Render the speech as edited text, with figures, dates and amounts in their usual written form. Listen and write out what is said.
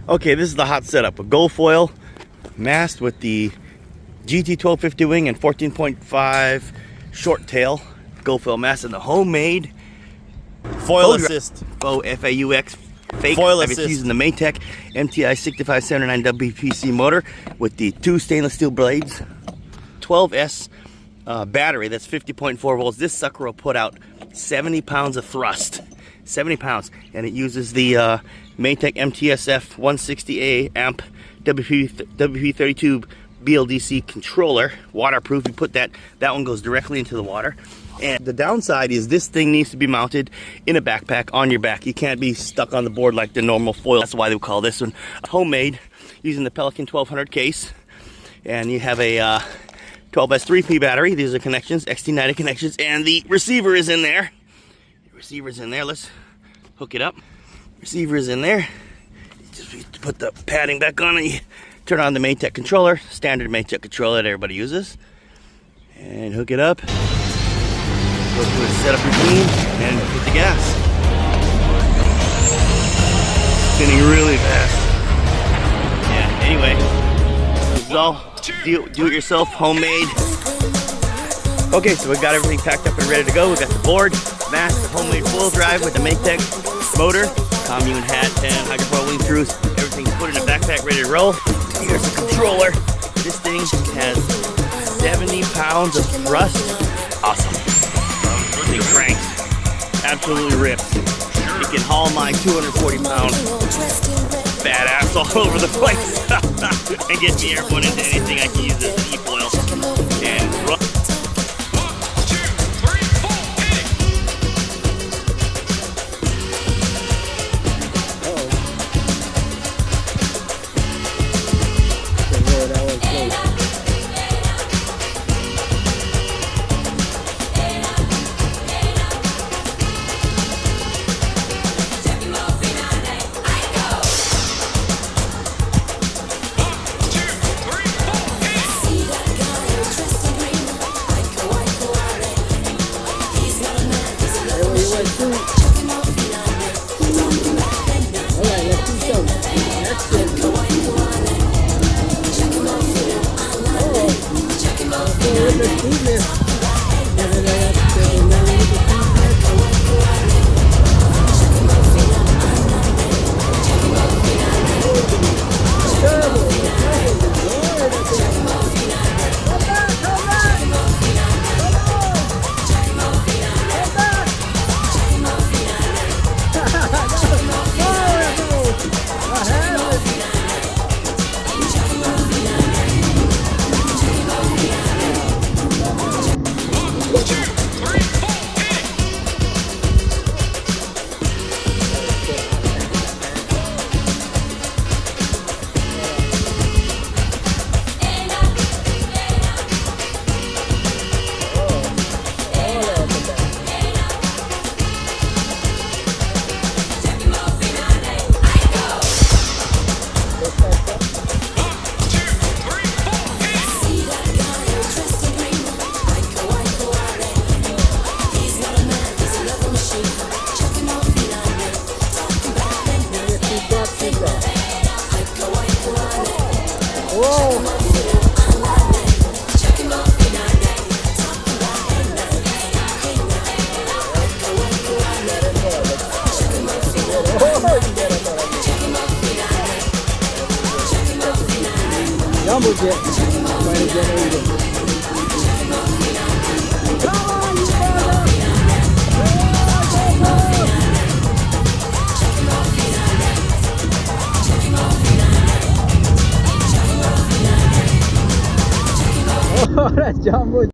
Okay, this is the hot setup. A Efoil mast with the GT1250 wing and 14.5 short tail Efoil mast, and the homemade foil assist. FAUX fake. Foil I've been assist. using the Maytech MTI 6579 WPC motor with the 2 stainless steel blades, 12S battery that's 50.4 volts. This sucker will put out 70 pounds of thrust. 70 pounds, and it uses the Maytech MTSF 160A amp WP32 BLDC controller, waterproof. You put that one goes directly into the water. And the downside is this thing needs to be mounted in a backpack on your back. You can't be stuck on the board like the normal foil. That's why they call this one homemade, using the Pelican 1200 case. And you have a 12S 3P battery. These are connections, XT90 connections, and the receiver is in there. Receiver's in there. Let's hook it up. Receiver is in there. You just put the padding back on and you turn on the Maytech controller, standard Maytech controller that everybody uses, and hook it up. Go through the setup routine and hit the gas. Spinning really fast. Yeah. Anyway, this is all do-it-yourself, homemade. Okay, so we've got everything packed up and ready to go. We've got the board, mast, the homemade foil drive with the Maytech motor, commune hat, and hydrofoil wing screws. Everything's put in a backpack ready to roll. Here's the controller. This thing has 70 pounds of thrust. Awesome. This thing cranks. Absolutely rips. It can haul my 240-pound fat ass all over the place and get me airborne into anything. I can use this Efoil and run. Jumbo jet. Fighter jet 80. Come on, you brother! Oh, that's Jumbo.